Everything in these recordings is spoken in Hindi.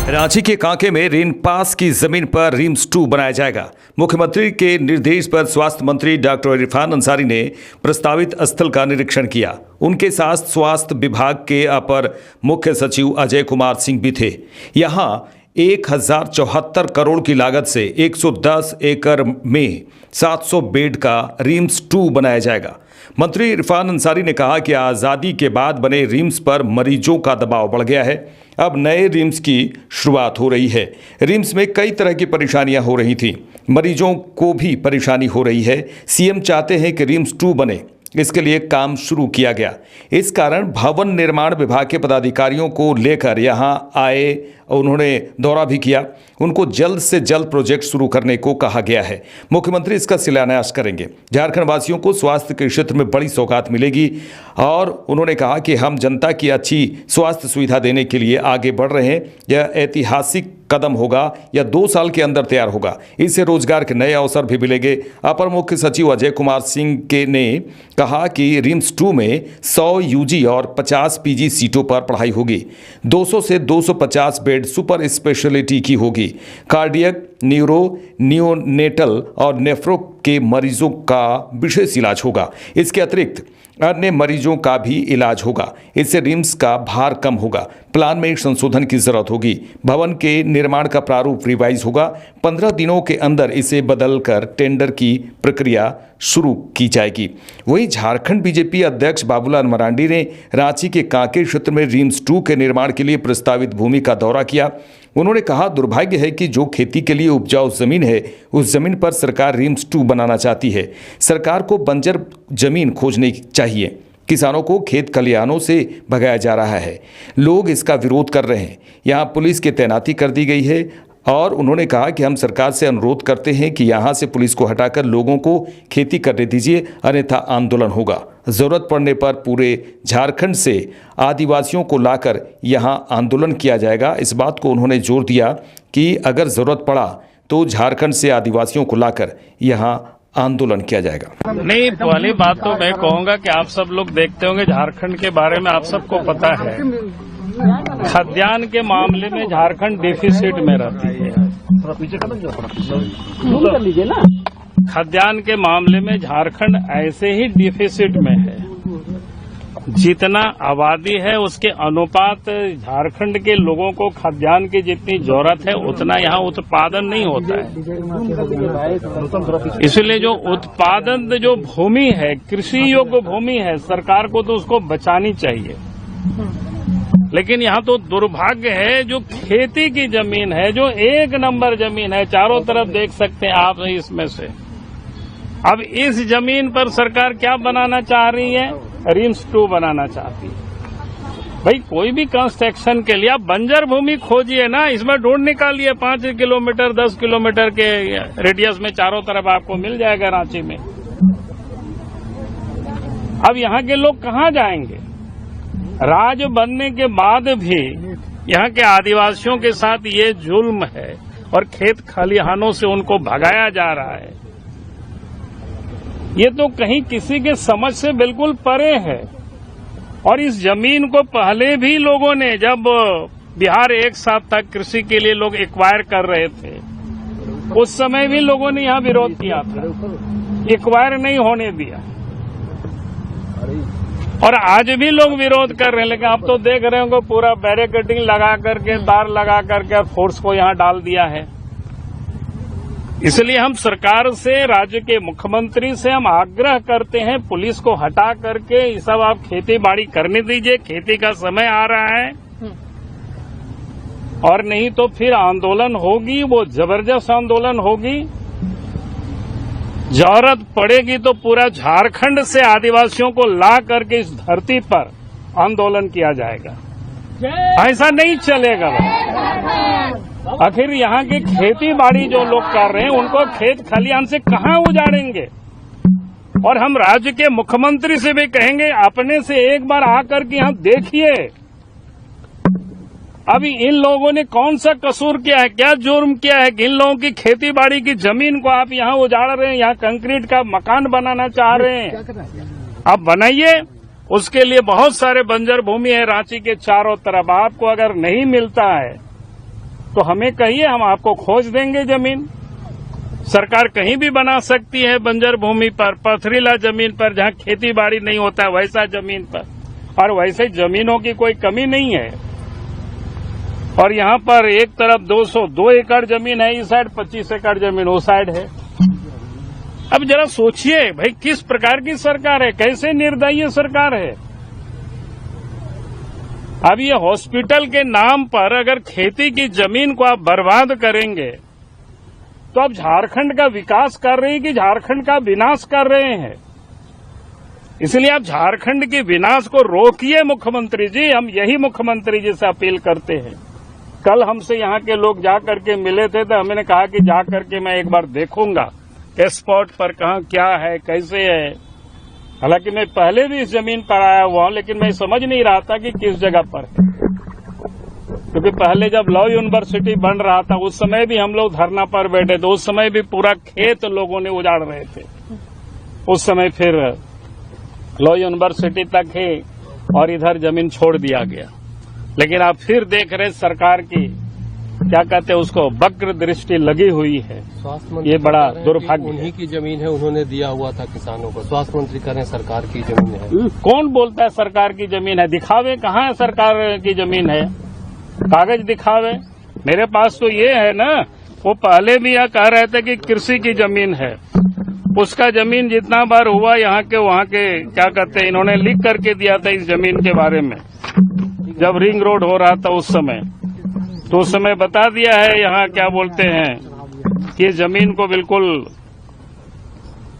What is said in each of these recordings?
रांची के कांके में रेनपास की जमीन पर रिम्स 2 बनाया जाएगा। मुख्यमंत्री के निर्देश पर स्वास्थ्य मंत्री डॉक्टर इरफान अंसारी ने प्रस्तावित स्थल का निरीक्षण किया। उनके साथ स्वास्थ्य विभाग के अपर मुख्य सचिव अजय कुमार सिंह भी थे। यहां 1074 करोड़ की लागत से 110 एकड़ में 700 बेड का रिम्स 2 बनाया जाएगा। मंत्री इरफान अंसारी ने कहा कि आज़ादी के बाद बने रिम्स पर मरीजों का दबाव बढ़ गया है। अब नए रिम्स की शुरुआत हो रही है। रिम्स में कई तरह की परेशानियां हो रही थी, मरीजों को भी परेशानी हो रही है। सीएम चाहते हैं कि रिम्स 2 बने, इसके लिए काम शुरू किया गया। इस कारण भवन निर्माण विभाग के पदाधिकारियों को लेकर यहां आए, उन्होंने दौरा भी किया। उनको जल्द से जल्द प्रोजेक्ट शुरू करने को कहा गया है। मुख्यमंत्री इसका शिलान्यास करेंगे। झारखंड वासियों को स्वास्थ्य के क्षेत्र में बड़ी सौगात मिलेगी और उन्होंने कहा कि हम जनता की अच्छी स्वास्थ्य सुविधा देने के लिए आगे बढ़ रहे हैं। यह ऐतिहासिक कदम होगा, यह 2 साल के अंदर तैयार होगा। इससे रोजगार के नए अवसर भी मिलेंगे। अपर मुख्य सचिव अजय कुमार सिंह ने कहा कि रिम्स 2 में 100 यूजी और 50 पीजी सीटों पर पढ़ाई होगी। 200 से 250 बेड सुपर स्पेशलिटी की होगी। कार्डियक, न्यूरो, नियोनेटल और नेफ्रो के मरीजों का विशेष इलाज होगा। इसके अतिरिक्त अन्य मरीजों का भी इलाज होगा। इससे रिम्स का भार कम होगा। प्लान में संशोधन की जरूरत होगी। भवन के निर्माण का प्रारूप रिवाइज होगा। 15 दिनों के अंदर इसे बदलकर टेंडर की प्रक्रिया शुरू की जाएगी। वहीं झारखंड बीजेपी अध्यक्ष बाबूलाल मरांडी ने रांची के कांके क्षेत्र में रिम्स 2 के निर्माण के लिए प्रस्तावित भूमि का दौरा किया। उन्होंने कहा, दुर्भाग्य है कि जो खेती के लिए उपजाऊ जमीन है, उस जमीन पर सरकार रिम्स 2 बनाना चाहती है। सरकार को बंजर जमीन खोजनी चाहिए। किसानों को खेत खलिहानों से भगाया जा रहा है। लोग इसका विरोध कर रहे हैं। यहाँ पुलिस की तैनाती कर दी गई है और उन्होंने कहा कि हम सरकार से अनुरोध करते हैं कि यहाँ से पुलिस को हटाकर लोगों को खेती करने दीजिए, अन्यथा आंदोलन होगा। ज़रूरत पड़ने पर पूरे झारखंड से आदिवासियों को लाकर यहाँ आंदोलन किया जाएगा। इस बात को उन्होंने जोर दिया कि अगर ज़रूरत पड़ा तो झारखंड से आदिवासियों को लाकर यहाँ आंदोलन किया जाएगा। नहीं, पहली बात तो मैं कहूँगा कि आप सब लोग देखते होंगे झारखंड के बारे में, आप सबको पता है खाद्यान्न के मामले में झारखंड डिफिसिट में रहती है। खाद्यान्न के मामले में झारखंड ऐसे ही डिफिसिट में है। जितना आबादी है उसके अनुपात झारखंड के लोगों को खाद्यान्न की जितनी जरूरत है उतना यहाँ उत्पादन नहीं होता है। इसलिए जो उत्पादन जो भूमि है, कृषि योग्य भूमि है, सरकार को तो उसको बचानी चाहिए। लेकिन यहाँ तो दुर्भाग्य है, जो खेती की जमीन है, जो 1 नंबर जमीन है, चारों तरफ देख सकते हैं आप इसमें से। अब इस जमीन पर सरकार क्या बनाना चाह रही है? रिम्स 2 बनाना चाहती है। भाई कोई भी कंस्ट्रक्शन के लिए आप बंजर भूमि खोजिए ना, इसमें ढूंढ निकालिए। 5 किलोमीटर 10 किलोमीटर के रेडियस में चारों तरफ आपको मिल जाएगा रांची में। अब यहाँ के लोग कहाँ जाएंगे? राज बनने के बाद भी यहाँ के आदिवासियों के साथ ये जुल्म है और खेत खलिहानों से उनको भगाया जा रहा है। ये तो कहीं किसी के समझ से बिल्कुल परे है। और इस जमीन को पहले भी लोगों ने, जब बिहार एक साथ तक कृषि के लिए लोग एक्वायर कर रहे थे, उस समय भी लोगों ने यहाँ विरोध किया था, एक्वायर नहीं होने दिया। और आज भी लोग विरोध कर रहे हैं। लेकिन आप तो देख रहे होंगे पूरा बैरिकेडिंग लगा करके, तार लगा करके फोर्स को यहाँ डाल दिया है। इसलिए हम सरकार से, राज्य के मुख्यमंत्री से हम आग्रह करते हैं, पुलिस को हटा करके ये सब आप खेती बाड़ी करने दीजिए। खेती का समय आ रहा है और नहीं तो फिर आंदोलन होगी, वो जबरदस्त आंदोलन होगी। जरूरत पड़ेगी तो पूरा झारखंड से आदिवासियों को ला करके इस धरती पर आंदोलन किया जाएगा। ऐसा नहीं चलेगा। आखिर यहाँ की खेती बाड़ी जो लोग कर रहे हैं उनको खेत खलिहान से कहाँ उजाड़ेंगे? और हम राज्य के मुख्यमंत्री से भी कहेंगे, अपने से एक बार आकर के यहाँ देखिए अभी इन लोगों ने कौन सा कसूर किया है, क्या जुर्म किया है कि इन लोगों की खेती बाड़ी की जमीन को आप यहाँ उजाड़ रहे हैं, यहाँ कंक्रीट का मकान बनाना चाह रहे हैं। आप बनाइए, उसके लिए बहुत सारे बंजर भूमि है रांची के चारों तरफ। आपको अगर नहीं मिलता है तो हमें कहिए, हम आपको खोज देंगे जमीन। सरकार कहीं भी बना सकती है, बंजर भूमि पर, पथरीला जमीन पर, जहां खेती बाड़ी नहीं होता है वैसा जमीन पर, और वैसे जमीनों की कोई कमी नहीं है। और यहाँ पर एक तरफ 202 एकड़ जमीन है इस साइड, 25 एकड़ जमीन वो साइड है। अब जरा सोचिए भाई, किस प्रकार की सरकार है, कैसे निर्दयी सरकार है। अब ये हॉस्पिटल के नाम पर अगर खेती की जमीन को आप बर्बाद करेंगे तो आप झारखंड का विकास कर रहे हैं कि झारखंड का विनाश कर रहे हैं। इसलिए आप झारखंड के विनाश को रोकिए मुख्यमंत्री जी, हम यही मुख्यमंत्री जी से अपील करते हैं। कल हमसे यहाँ के लोग जा करके मिले थे तो हमने कहा कि जा करके मैं एक बार देखूंगा स्पॉट पर कहाँ क्या है, कैसे है। हालांकि मैं पहले भी इस जमीन पर आया हुआ हूं, लेकिन मैं समझ नहीं रहा था कि किस जगह पर है, क्योंकि पहले जब लॉ यूनिवर्सिटी बन रहा था उस समय भी हम लोग धरना पर बैठे थे, उस समय भी पूरा खेत लोगों ने उजाड़ रहे थे। उस समय फिर लॉ यूनिवर्सिटी तक है और इधर जमीन छोड़ दिया गया। लेकिन आप फिर देख रहे सरकार की क्या कहते हैं उसको, वक्र दृष्टि लगी हुई है। स्वास्थ्य मंत्री ये बड़ा दुर्भाग्य उन्हीं की जमीन है, उन्होंने दिया हुआ था किसानों को। स्वास्थ्य मंत्री कह रहे हैं सरकार की जमीन है। कौन बोलता है सरकार की जमीन है? दिखावे कहाँ है सरकार की जमीन है, कागज दिखावे। मेरे पास तो ये है ना, वो पहले भी यह कह रहे थे कि कृषि की जमीन है, उसका जमीन जितना बार हुआ यहाँ के वहाँ के क्या कहते हैं, इन्होंने लिख करके दिया था इस जमीन के बारे में, जब रिंग रोड हो रहा था उस समय, तो उस समय बता दिया है यहाँ क्या बोलते हैं कि जमीन को बिल्कुल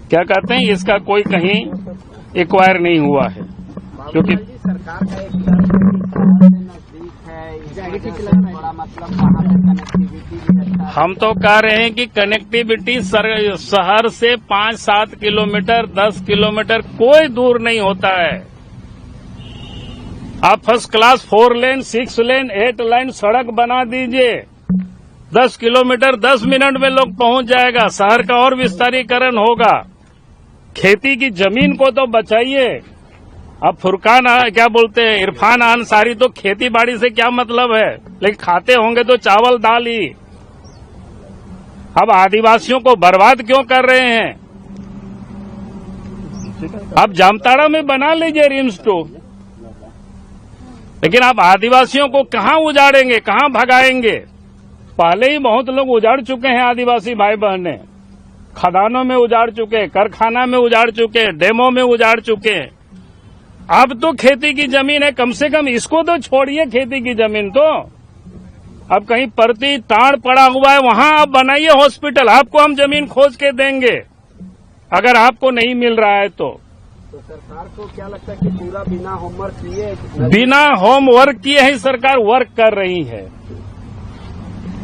क्या कहते हैं, इसका कोई कहीं एक्वायर नहीं हुआ है, क्योंकि सरकार का एक नजदीक है, बड़ा मतलब वहाँ पे कनेक्टिविटी भी रहता है। हम तो कह रहे हैं कि कनेक्टिविटी शहर से 5-7 किलोमीटर 10 किलोमीटर कोई दूर नहीं होता है। आप फर्स्ट क्लास 4 लेन 6 लेन 8 लाइन सड़क बना दीजिए, 10 किलोमीटर 10 मिनट में लोग पहुंच जाएगा, शहर का और विस्तारीकरण होगा। खेती की जमीन को तो बचाइए। अब फुरकान क्या बोलते हैं, इरफान अंसारी तो खेती बाड़ी से क्या मतलब है, लेकिन खाते होंगे तो चावल दाल ही। अब आदिवासियों को बर्बाद क्यों कर रहे हैं? अब जामताड़ा में बना लीजिए रिम्स 2, लेकिन आप आदिवासियों को कहां उजाड़ेंगे, कहां भगाएंगे? पहले ही बहुत लोग उजाड़ चुके हैं, आदिवासी भाई बहनें खदानों में उजाड़ चुके, कारखाना में उजाड़ चुके, डैमों में उजाड़ चुके। अब तो खेती की जमीन है, कम से कम इसको तो छोड़िए, खेती की जमीन तो। अब कहीं परती ताड़ पड़ा हुआ है, वहां आप बनाइए हॉस्पिटल, आपको हम जमीन खोज के देंगे अगर आपको नहीं मिल रहा है तो सरकार को क्या लगता है कि पूरा बिना होमवर्क किए, बिना होमवर्क किए ही सरकार वर्क कर रही है।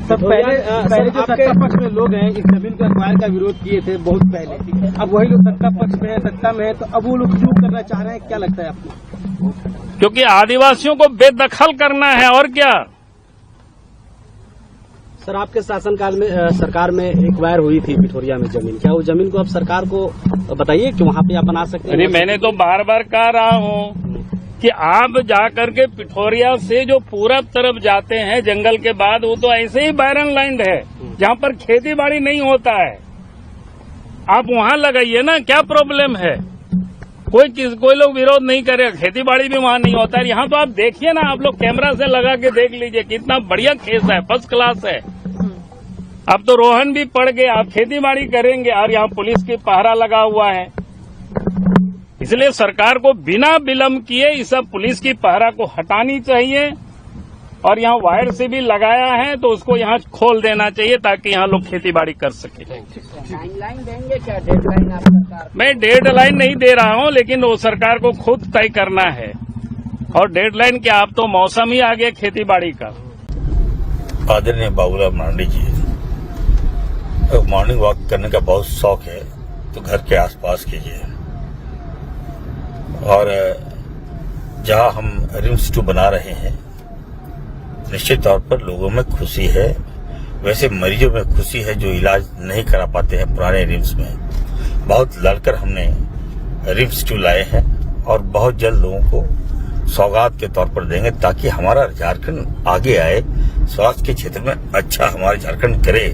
सब पहले जो सत्ता पक्ष में लोग हैं इस जमीन के एक्वायर का विरोध किए थे बहुत पहले, अब वही लोग सत्ता पक्ष में है, सत्ता में है, तो अब वो लोग क्यों करना चाह रहे हैं, क्या लगता है आपको? क्योंकि आदिवासियों को बेदखल करना है, और क्या। सर, आपके शासनकाल में सरकार में एक्वायर हुई थी पिठोरिया में जमीन, क्या वो जमीन को आप सरकार को बताइए कि वहाँ पे आप बना सकते हैं? अरे मैंने तो बार बार कह रहा हूँ कि आप जाकर के पिठोरिया से जो पूरब तरफ जाते हैं जंगल के बाद, वो तो ऐसे ही बैरन लैंड है जहाँ पर खेती बाड़ी नहीं होता है। आप वहाँ लगाइए ना, क्या प्रॉब्लम है? कोई लोग विरोध नहीं करेगा, खेती बाड़ी भी वहाँ नहीं होता है। यहाँ तो आप देखिए ना, आप लोग कैमरा से लगा के देख लीजिए, कितना बढ़िया खेत है, फर्स्ट क्लास है। अब तो रोहन भी पड़ गए, आप खेती बाड़ी करेंगे और यहाँ पुलिस की पहरा लगा हुआ है। इसलिए सरकार को बिना विलंब किए इस सब पुलिस की पहरा को हटानी चाहिए, और यहाँ वायर से भी लगाया है तो उसको यहाँ खोल देना चाहिए ताकि यहाँ लोग खेती बाड़ी कर सके। टाइमलाइन देंगे क्या, डेडलाइन आप सरकार? मैं डेडलाइन नहीं दे रहा हूँ, लेकिन वो सरकार को खुद तय करना है। और डेडलाइन क्या, अब तो मौसम ही आ गया खेती बाड़ी का। आदरणीय बाबूलाल मरांडी जी, मॉर्निंग वॉक करने का बहुत शौक है तो घर के आसपास कीजिए, और जहां हम रिम्स 2 बना रहे हैं निश्चित तौर पर लोगों में खुशी है, वैसे मरीजों में खुशी है जो इलाज नहीं करा पाते हैं पुराने रिम्स में। बहुत लड़कर हमने रिम्स 2 लाए हैं और बहुत जल्द लोगों को सौगात के तौर पर देंगे ताकि हमारा झारखंड आगे आए, स्वास्थ्य के क्षेत्र में अच्छा हमारा झारखंड करे।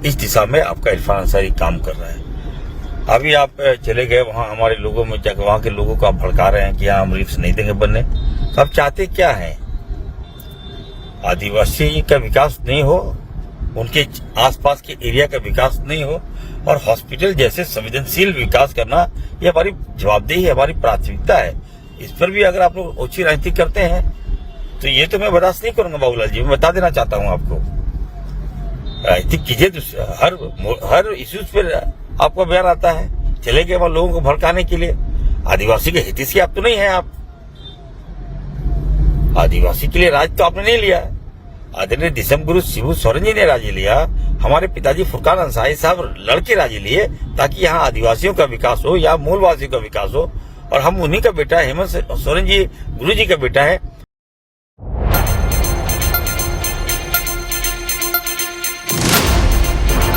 इस दिशा में आपका इरफान अंसारी काम कर रहा है। अभी आप चले गए वहां, हमारे लोगों में जाकर वहां के लोगों को आप भड़का रहे हैं कि यहाँ हम रिम्स नहीं देंगे बनने। तो आप चाहते क्या हैं? आदिवासी का विकास नहीं हो, उनके आसपास के एरिया का विकास नहीं हो, और हॉस्पिटल जैसे संवेदनशील विकास करना ये हमारी जवाबदेही है, हमारी प्राथमिकता है। इस पर भी अगर आप लोग ओछी राजनीति करते हैं तो ये तो मैं बर्दाश्त नहीं करूंगा बाबूलाल जी। मैं बता देना चाहता हूं आपको, राजनीति कीजिए तो हर इश्यूज पर आपका बयान आता है। चले गए वहां लोगों को भड़काने के लिए। आदिवासी के हितैषी आप तो नहीं है। आप आदिवासी के लिए राज तो आपने नहीं लिया। आदरणीय दिसम गुरु शिबू सोरेन जी ने राज्य लिया, हमारे पिताजी फुरकान अंसारी साहब लड़के राज्य लिए ताकि यहाँ आदिवासियों का विकास हो, यहाँ मूलवासियों का विकास हो। और हम उन्हीं का बेटा हेमंत सोरेन जी गुरु जी का बेटा है,